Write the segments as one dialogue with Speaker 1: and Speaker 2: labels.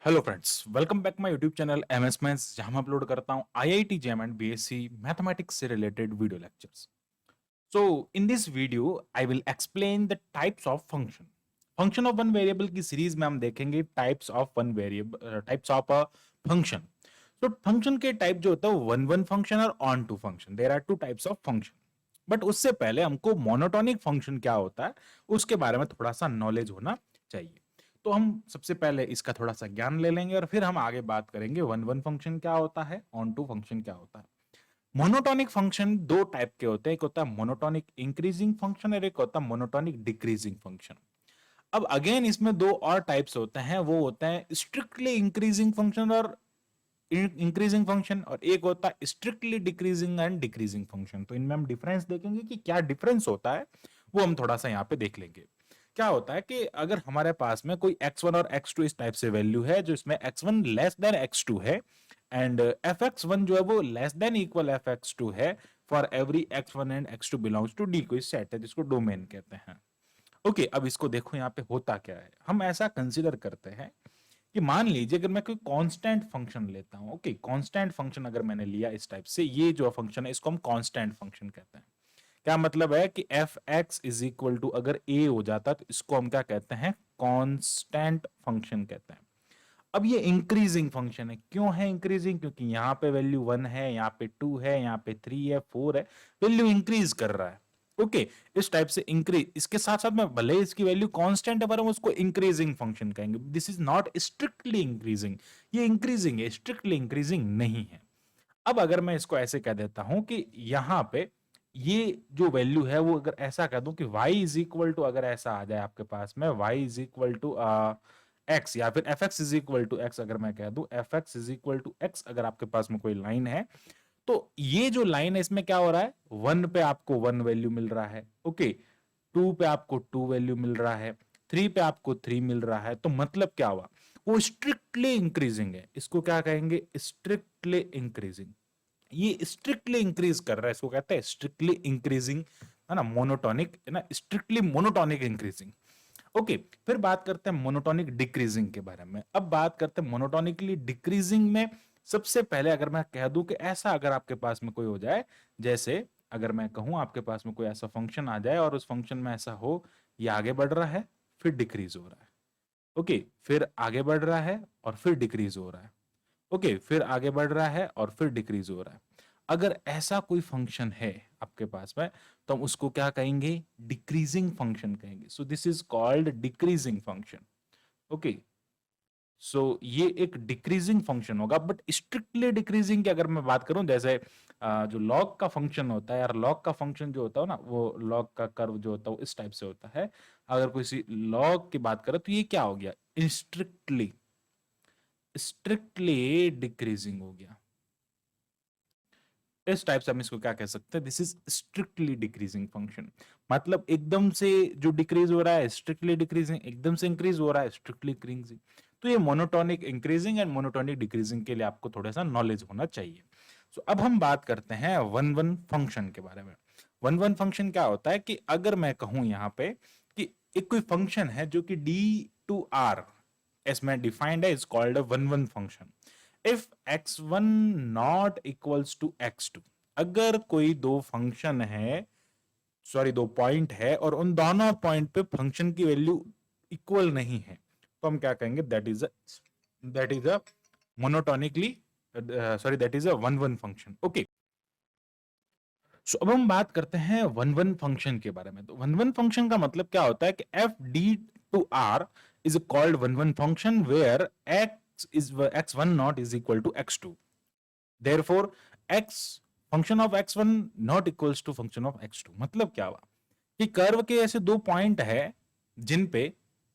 Speaker 1: Hello friends, welcome back my YouTube channel MS maths, जहां मैं upload करता हूं IIT JAM and BSc mathematics से related video lectures. So in this video I will explain the types of function. Function of one variable की series में हम देखेंगे types of one variable, types of a function. तो function के type जो होता है वन वन फंक्शन और onto function, there are two types of function. But उससे पहले हमको मोनोटोनिक फंक्शन क्या होता है उसके बारे में थोड़ा सा नॉलेज होना चाहिए। तो हम सबसे पहले इसका थोड़ा सा ज्ञान ले लेंगे और फिर हम आगे बात करेंगे वन वन फंक्शन क्या होता है, ऑन टू फंक्शन क्या होता है। मोनोटोनिक फंक्शन दो टाइप के होते हैं, एक होता है मोनोटोनिक इंक्रीजिंग फंक्शन और एक होता है मोनोटोनिक डिक्रीजिंग फंक्शन। अब अगेन इसमें दो और टाइप्स होते हैं, वो होते हैं स्ट्रिक्टली इंक्रीजिंग फंक्शन और इंक्रीजिंग फंक्शन, और एक होता है strictly decreasing and decreasing function. तो इनमें हम डिफरेंस देखेंगे कि क्या डिफरेंस होता है, वो हम थोड़ा सा यहाँ पे देख लेंगे। क्या होता है कि अगर हमारे पास में कोई x1 और x2 इस टाइप से वैल्यू है, जो इसमें x1 लेस देन x2 है एंड fx1 जो है वो लेस देन इक्वल fx2 है for every x1 and x2 belongs to D, कोई सेट है जिसको डोमेन कहते हैं। ओके, अब इसको देखो यहाँ पे होता क्या है। हम ऐसा कंसीडर करते हैं कि मान लीजिए अगर मैं कोई कांस्टेंट फंक्शन लेता हूं। ओके, कांस्टेंट फंक्शन अगर मैंने लिया इस टाइप से, ये जो फंक्शन है इसको हम कांस्टेंट फंक्शन कहते हैं। क्या मतलब है कि F X is equal to अगर ए हो जाता तो इसको हम क्या कहते हैं, कांस्टेंट फंक्शन कहते हैं। अब ये इंक्रीजिंग फंक्शन है। क्यों है इंक्रीजिंग? क्योंकि यहाँ पे वैल्यू 1 है, यहाँ पे 2 है, यहाँ पे 3 है, 4 है, वैल्यू इंक्रीज कर रहा है। ओके, इस टाइप से इंक्रीज, इसके साथ साथ में भले इसकी वैल्यू कांस्टेंट है पर हम उसको इंक्रीजिंग फंक्शन कहेंगे। This is not strictly increasing, ये इंक्रीजिंग है, स्ट्रिक्टली इंक्रीजिंग नहीं है। अब अगर मैं इसको ऐसे कह देता हूं कि यहां पे ये जो वैल्यू है वो अगर ऐसा कह दूं कि y इज इक्वल टू, अगर ऐसा आ जाए आपके पास में y is equal to x, या फिर F X is equal to X, अगर मैं कह दूं F X is equal to X, अगर आपके पास में कोई लाइन है, तो ये जो लाइन है इसमें क्या हो रहा है, 1 पे आपको 1 वैल्यू मिल रहा है, ओके, 2 पे आपको 2 वैल्यू मिल रहा है, 3 पे आपको 3 मिल रहा है। तो मतलब क्या हुआ, वो स्ट्रिक्टली इंक्रीजिंग है। इसको क्या कहेंगे, स्ट्रिक्टली इंक्रीजिंग। ये स्ट्रिक्टली इंक्रीज कर रहा है, इसको कहते हैं स्ट्रिक्टली इंक्रीजिंग, है ना, मोनोटोनिक, है ना, स्ट्रिक्टली मोनोटोनिक इंक्रीजिंग। ओके, फिर बात करते हैं मोनोटोनिक डिक्रीजिंग के बारे में। अब बात करते हैं मोनोटोनिकली डिक्रीजिंग में। सबसे पहले अगर मैं कह दूं कि ऐसा अगर आपके पास में कोई हो जाए, जैसे अगर मैं कहूं आपके पास में कोई ऐसा फंक्शन आ जाए और उस फंक्शन में ऐसा हो, ये आगे बढ़ रहा है फिर डिक्रीज हो रहा है, ओके, फिर आगे बढ़ रहा है और फिर डिक्रीज हो रहा है, ओके, फिर आगे बढ़ रहा है और फिर डिक्रीज हो रहा है। अगर ऐसा कोई फंक्शन है आपके पास में, तो हम उसको क्या कहेंगे, डिक्रीजिंग फंक्शन कहेंगे। So this is called decreasing function. Okay, so ये एक डिक्रीजिंग फंक्शन होगा। बट स्ट्रिक्टली डिक्रीजिंग की अगर मैं बात करूं, जैसे जो लॉग का फंक्शन होता है यार, लॉग का फंक्शन जो होता है ना, वो लॉग का कर्व जो होता है वो इस टाइप से होता है। अगर कोई लॉग की बात करें तो ये क्या हो गया, स्ट्रिक्टली स्ट्रिक्टली डिक्रीजिंग हो गया। इस टाइप से हम इसको क्या कह सकते हैं, this is strictly decreasing function. मतलब एकदम से जो डिक्रीज हो रहा है स्ट्रिक्टली डिक्रीजिंग, एकदम से इंक्रीज हो रहा है स्ट्रिक्टली इंक्रीजिंग। तो ये monotonic increasing and monotonic decreasing के लिए आपको थोड़ा सा नॉलेज होना चाहिए। सो अब हम बात करते हैं वन वन फंक्शन के बारे में। वन वन फंक्शन क्या होता है कि अगर मैं कहूं यहाँ पे कि एक कोई फंक्शन है जो कि डी टू आर इसमें डिफाइंड है, is called a one one function. If x1 not equals to x2, अगर कोई दो फंक्शन है, सॉरी दो पॉइंट है और उन दोनों पॉइंट पे फंक्शन की वैल्यू इक्वल नहीं है, तो हम क्या कहेंगे, that is a monotonically, sorry that is a one one function. Okay, so अब हम बात करते हैं वन वन फंक्शन के बारे में। तो वन वन फंक्शन का मतलब क्या होता है कि F D to R is called one one function where x1 not is equal to x2, therefore x function of x1 not equals to function of x2। मतलब क्या हुआ कि कर्व के ऐसे दो पॉइंट है जिन पे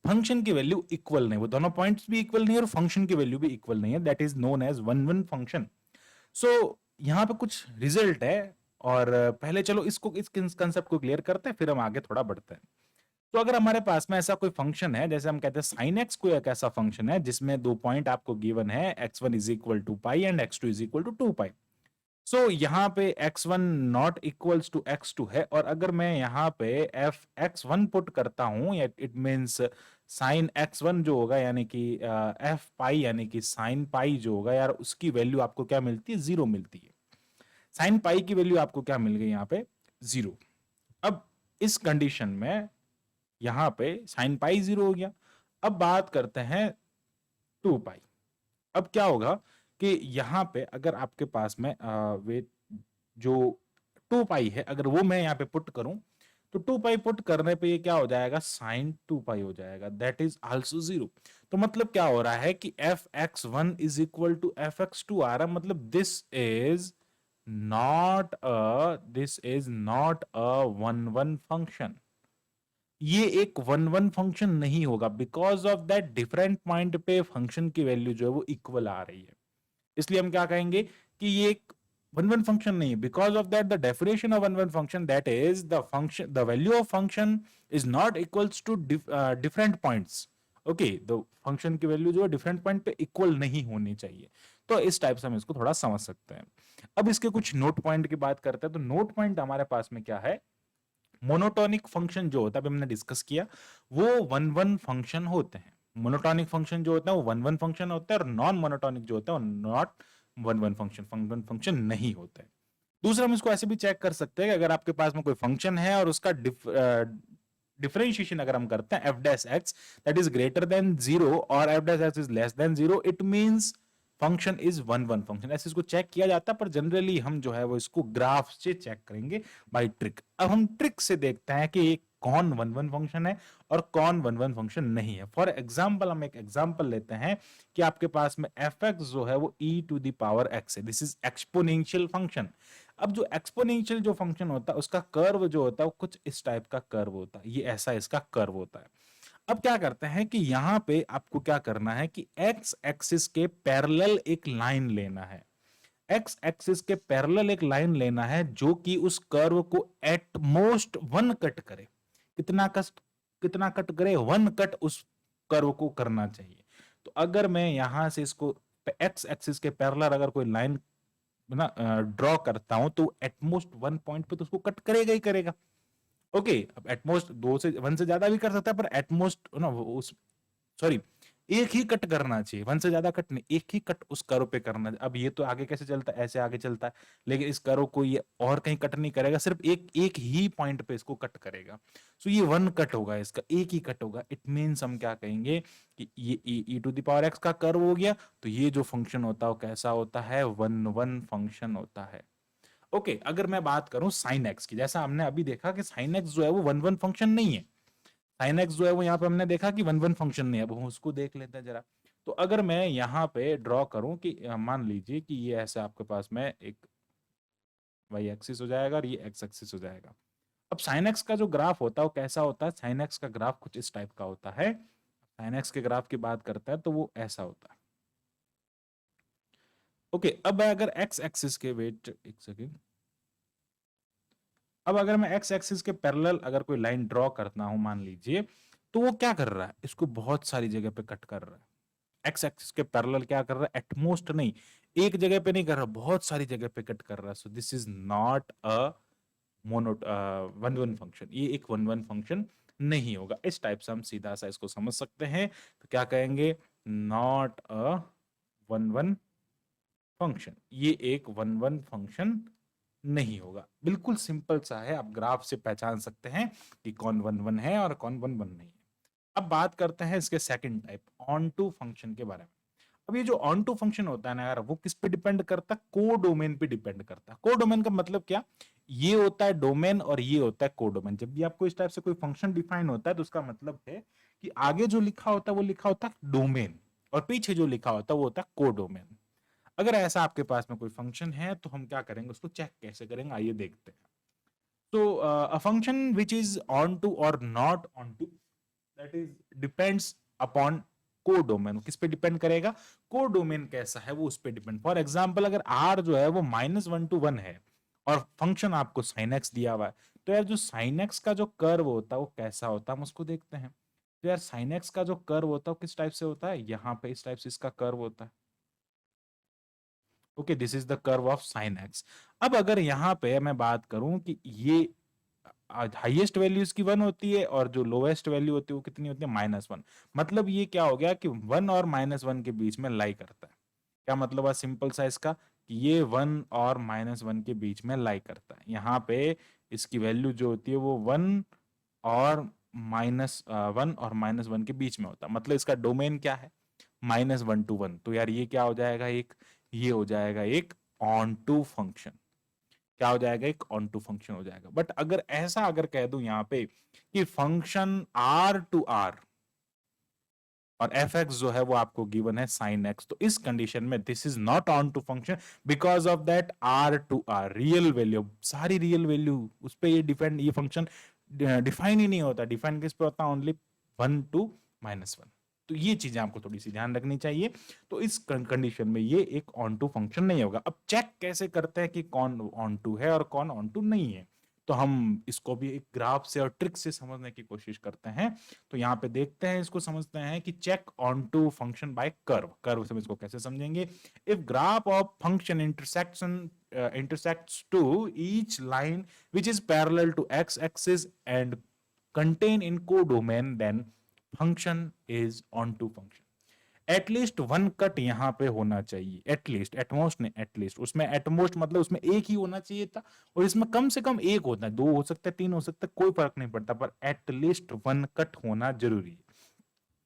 Speaker 1: फंक्शन की वैल्यू इक्वल नहीं, वो दोनों पॉइंट्स भी इक्वल नहीं है और फंक्शन की वैल्यू भी इक्वल नहीं है, that is known as one one function. So यहाँ पे कुछ रिजल्ट है, और पहले चलो इसको, इस कंसेप्ट को क्लियर करते हैं फिर हम आगे थोड़ा बढ़ते हैं। तो अगर हमारे पास में ऐसा कोई फंक्शन है, जैसे हम कहते हैं साइन एक्स कोई एक ऐसा फंक्शन है जिसमें दो पॉइंट आपको गिवन है, x1 is equal to pi and x2 is equal to 2 pi. So यहाँ पे x1 not equals to x2 है, और अगर मैं यहाँ पे f x1 पुट करता हूं, या इट मींस साइन x1 जो होगा यानी कि एफ पाई यानी कि साइन पाई जो होगा यार उसकी वैल्यू आपको क्या मिलती है, 0 मिलती है। साइन पाई की वैल्यू आपको क्या मिल गई यहाँ पे, 0। अब इस कंडीशन में यहाँ पे साइन पाई 0 हो गया। अब बात करते हैं 2 पाई। अब क्या होगा कि यहाँ पे अगर आपके पास में वे जो 2 पाई है अगर वो मैं यहाँ पे पुट करूं तो 2 पाई पुट करने पे ये क्या हो जाएगा, साइन 2 पाई हो जाएगा, दैट इज आल्सो 0। तो मतलब क्या हो रहा है कि F x one is equal to f x two आ रहा है, मतलब this is not a one one function. ये एक वन वन फंक्शन नहीं होगा because of that different point पे फंक्शन की वैल्यू जो है वो इक्वल आ रही है। इसलिए हम क्या कहेंगे कि ये एक वन वन फंक्शन नहीं है। Because of that the definition of one one function that is the value of function is not equals to different points. Okay, the function की वैल्यू जो है डिफरेंट पॉइंट पे इक्वल नहीं होनी चाहिए। तो इस टाइप से हम इसको थोड़ा समझ सकते हैं। अब इसके कुछ नोट पॉइंट की बात करते हैं। तो नोट पॉइंट हमारे पास में क्या है, मोनोटोनिक फंक्शन जो होता है, अभी हमने डिस्कस किया, वो वन वन फंक्शन होते हैं। मोनोटोनिक फंक्शन जो होता है वो वन वन फंक्शन होता है और नॉन मोनोटोनिक जो होता है वो नॉट वन वन फंक्शन नहीं होता है। दूसरा हम इसको ऐसे भी चेक कर सकते हैं कि अगर आपके पास में कोई फंक्शन है और उसका डिफरेंशिएशन अगर हम करते हैं F dash x that is greater than 0 और F dash x is less than 0, it means function is one one function. ऐसे इसको चेक किया जाता है, पर जनरली हम जो है वो इसको ग्राफ से चेक करेंगे बाय ट्रिक। अब हम ट्रिक से देखते हैं कि कौन वन वन फंक्शन है और कौन वन वन फंक्शन नहीं है। फॉर एग्जाम्पल हम एक एग्जाम्पल लेते हैं कि आपके पास में एफ एक्स जो है वो ई टू द पावर एक्स है, दिस इज एक्सपोनेंशियल फंक्शन। अब जो एक्सपोनेंशियल जो फंक्शन होता है उसका कर्व जो होता है वो कुछ इस टाइप का कर्व होता है, ये ऐसा इसका कर्व होता है। अब क्या करते हैं कि यहां पे आपको क्या करना है कि एक्स एक्सिस के पैरेलल एक लाइन लेना है। एक्स एक्सिस के पैरेलल एक लाइन लेना है जो कि उस कर्व को एट मोस्ट वन कट करे। कितना कट करे, वन कट उस कर्व को करना चाहिए। तो अगर मैं यहां से इसको एक्स एक्सिस के पैरेलल अगर कोई लाइन ना ड्रॉ करता हूं तो एटमोस्ट वन पॉइंट पे तो उसको कट करेगा ही करेगा। ओके, अब एटमोस्ट दो से वन से ज्यादा भी कर सकता है, पर एटमोस्ट ना उस सॉरी एक ही कट करना चाहिए, वन से ज्यादा कट नहीं, एक ही कट उस कर्व पे करना है। अब ये तो आगे कैसे चलता है, ऐसे आगे चलता है, लेकिन इस कर्व को ये और कहीं कट नहीं करेगा, सिर्फ एक एक ही पॉइंट पे इसको कट करेगा। सो ये वन कट होगा, इसका एक ही कट होगा। इट मीन्स हम क्या कहेंगे कि ये ई टू द पावर एक्स का कर्व हो गया। तो ये जो फंक्शन होता है वो कैसा होता है, वन वन फंक्शन होता है। ओके, अगर मैं बात करूं साइन एक्स की, जैसा हमने अभी देखा कि साइन एक्स जो है वो वन वन फंक्शन नहीं है। साइन एक्स जो है वो यहाँ पे हमने देखा कि वन वन फंक्शन नहीं है। अब हम उसको देख लेते हैं जरा। तो अगर मैं यहाँ पे ड्रॉ करूं कि मान लीजिए कि ये ऐसे आपके पास में एक वाई एक्सिस हो जाएगा और ये एक्स एक्सिस हो जाएगा। अब साइन एक्स का जो ग्राफ होता है वो कैसा होता है, साइन एक्स का ग्राफ कुछ इस टाइप का होता है। साइन एक्स के ग्राफ की बात करता है तो वो ऐसा होता है। ओके, अब अगर एक्स एक्सिस के, वेट एक सेकेंड, अब अगर मैं एक्स एक्सिस के पैरेलल अगर कोई लाइन ड्रॉ करता हूं मान लीजिए, तो वो क्या कर रहा है, इसको बहुत सारी जगह पे कट कर रहा है। एक्स एक्सिस के पैरेलल क्या कर रहा है, एटमोस्ट नहीं, एक जगह पे नहीं कर रहा, बहुत सारी जगह पे कट कर रहा है। सो this is not a mono one one function, ये एक वन वन फंक्शन नहीं होगा। इस टाइप से हम सीधा सा इसको समझ सकते हैं। तो क्या कहेंगे, not a one one function, ये एक वन वन फंक्शन नहीं होगा। बिल्कुल सिंपल सा है, आप ग्राफ से पहचान सकते हैं कि कौन वन वन है और कौन वन वन नहीं है। अब बात करते हैं इसके second type, onto function के बारे में। अब ये जो ऑन टू फंक्शन होता है ना यार, वो किस पे डिपेंड करता है, को डोमेन पे डिपेंड करता है। को डोमेन का मतलब क्या, ये होता है डोमेन और ये होता है को डोमेन। जब भी आपको इस टाइप से कोई फंक्शन डिफाइन होता है तो उसका मतलब है कि आगे जो लिखा होता है वो लिखा होता है डोमेन और पीछे जो लिखा होता है वो होता है को डोमेन। अगर ऐसा आपके पास में कोई फंक्शन है तो हम क्या करेंगे, उसको चेक कैसे करेंगे, आइए देखते हैं। तो a function which is onto or not onto, that is depends upon को डोमेन। किस पे डिपेंड करेगा, को डोमेन कैसा है वो उस पे डिपेंड। फॉर एग्जाम्पल अगर आर जो है वो -1 to 1 है और फंक्शन आपको साइन एक्स दिया हुआ है, तो यार जो साइन एक्स का जो कर्व होता है वो कैसा होता है हम उसको देखते हैं। तो यार साइन एक्स का जो कर्व होता है वो किस टाइप से होता है, यहाँ पे इस टाइप से इसका कर्व होता है। Okay, this is the curve of sine x. अब अगर यहाँ पे मैं बात करूं कि ये हाईएस्ट वैल्यू इसकी 1 होती है और जो लोएस्ट वैल्यू होती है वो कितनी होती है -1। मतलब ये क्या हो गया कि 1 और -1 के बीच में लाई करता है। क्या मतलब है सिंपल सा इसका कि ये 1 और -1 के बीच में लाई करता है। यहाँ पे इसकी वैल्यू जो होती है वो 1 और -1 और -1 के बीच में होता है। मतलब इसका डोमेन क्या है -1 to 1। तो यार ये क्या हो जाएगा ये हो जाएगा एक ऑन टू फंक्शन। क्या हो जाएगा एक ऑन टू फंक्शन हो जाएगा। बट अगर ऐसा अगर कह दूं यहाँ पे कि फंक्शन आर टू आर और एफ एक्स जो है वो आपको गिवन है साइन एक्स, तो इस कंडीशन में this is not onto function because of that R to R real value, सारी रियल वैल्यू उस पर ये डिपेंड, ये फंक्शन डिफाइन ही नहीं होता। डिफाइन किस पे होता है? Only 1 to -1। तो ये चीजें आपको थोड़ी सी ध्यान रखनी चाहिए। तो इस कंडीशन में ये एक ऑन टू फंक्शन नहीं होगा। अब चेक कैसे करते हैं कि कौन ऑन टू है और कौन ऑन टू नहीं है? तो हम इसको भी एक ग्राफ से और ट्रिक से समझने की कोशिश करते हैं। तो यहाँ पे देखते हैं, इसको समझते हैं कि check onto function by curve. Curve से हम इसको कैसे समझेंगे? If graph of function intersects to each line which is parallel to x axis and contain in codomain, then function is onto function। At least one cut यहाँ पे होना चाहिए। At least, at most नहीं, एटलीस्ट। उसमें एटमोस्ट मतलब उसमें एक ही होना चाहिए था और इसमें कम से कम एक होता है, 2 हो सकता है, 3 हो सकता है, कोई फर्क नहीं पड़ता, पर एटलीस्ट वन कट होना जरूरी है।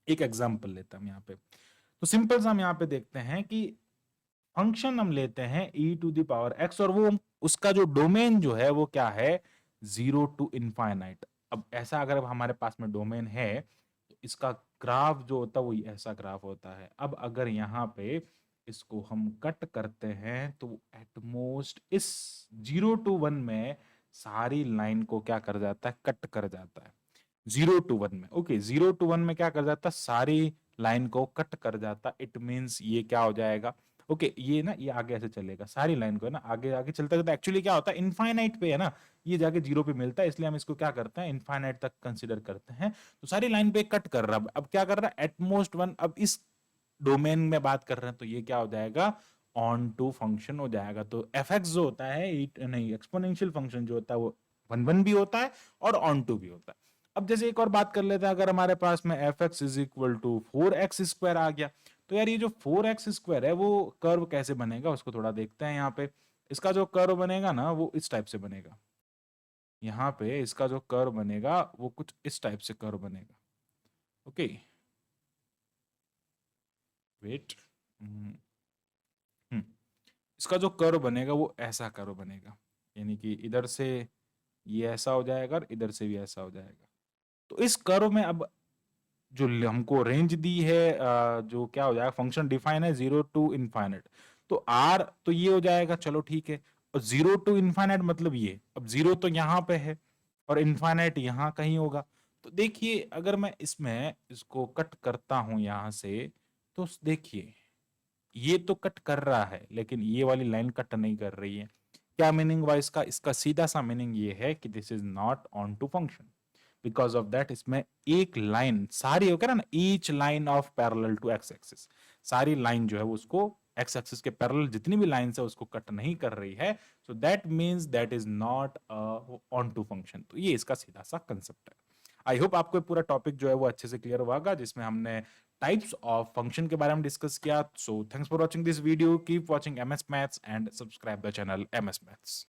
Speaker 1: एक एग्जांपल लेता हूं यहाँ पे। तो सिंपल सा हम यहाँ पे देखते हैं कि फंक्शन हम लेते हैं e⁻x और वो उसका जो डोमेन जो है वो क्या है? 0 to इनफाइनाइट। अब ऐसा अगर हमारे पास में डोमेन है तो इसका ग्राफ जो होता है वो ऐसा ग्राफ होता है। अब अगर यहाँ पे इसको हम कट करते हैं तो एटमोस्ट इस 0 to 1 में सारी लाइन को क्या कर जाता है? कट कर जाता है। 0 to 1 में, ओके, 0 to 1 में क्या कर जाता है? सारी लाइन को कट कर जाता। इट मींस ये क्या हो जाएगा? ओके ये ना, ये आगे ऐसे चलेगा, सारी लाइन को है ना, आगे आगे चलता चलता एक्चुअली क्या होता है? इनफाइनाइट पे है ना, ये जाके 0 पे मिलता है, इसलिए हम इसको क्या करते हैं? इनफाइनाइट तक कंसीडर करते हैं। तो सारी लाइन पे कट कर रहा है। अब क्या कर रहा है? एटमोस्ट 1। अब इस डोमेन में बात कर रहे हैं तो ये क्या हो जाएगा? ऑन टू फंक्शन हो जाएगा। तो एफ एक्स जो होता है, नहीं, एक्सपोनेंशियल फंक्शन जो होता है वो 1 भी होता है और ऑन टू भी होता है। अब जैसे एक और बात कर लेते हैं, अगर हमारे पास में F X is equal to 4x² आ गया, तो यार ये जो 4x² है वो कर्व कैसे बनेगा उसको थोड़ा देखते हैं। यहाँ पे इसका जो कर्व बनेगा ना वो इस टाइप से बनेगा। यहाँ पे इसका जो कर्व बनेगा वो कुछ इस टाइप से कर्व बनेगा। ओके वेट, इसका जो कर्व बनेगा वो ऐसा कर्व बनेगा, यानी कि इधर से ये ऐसा हो जाएगा और इधर से भी ऐसा हो जाएगा। तो इस कर्व में अब जो हमको रेंज दी है, जो क्या हो जाएगा? फंक्शन डिफाइन है 0 to इनफाइनाइट, तो आर तो ये हो जाएगा, चलो ठीक है। और 0 to इनफाइनाइट मतलब ये, अब 0 तो यहाँ पे है और इनफाइनाइट यहाँ कहीं होगा। तो देखिए अगर मैं इसमें इसको कट करता हूं यहां से, तो देखिए ये तो कट कर रहा है लेकिन ये वाली लाइन कट नहीं कर रही है। क्या मीनिंग हुआ इसका? इसका सीधा सा मीनिंग ये है कि this is not onto function. Because of that इसमें एक लाइन सारी हो गया ना, each line of parallel to X axis, सारी लाइन जो है वो उसको एक्स एक्सिस के पैरेलल जितनी भी लाइन है उसको कट नहीं कर रही है। So that means that is not onto function. तो ये इसका सीधा सा कंसेप्ट है। आई होप आपको पूरा टॉपिक जो है वो अच्छे से क्लियर होगा, जिसमें हमने टाइप्स ऑफ फंक्शन के बारे में डिस्कस किया। So thanks for watching this video, keep watching MS Maths and subscribe the channel MS Maths।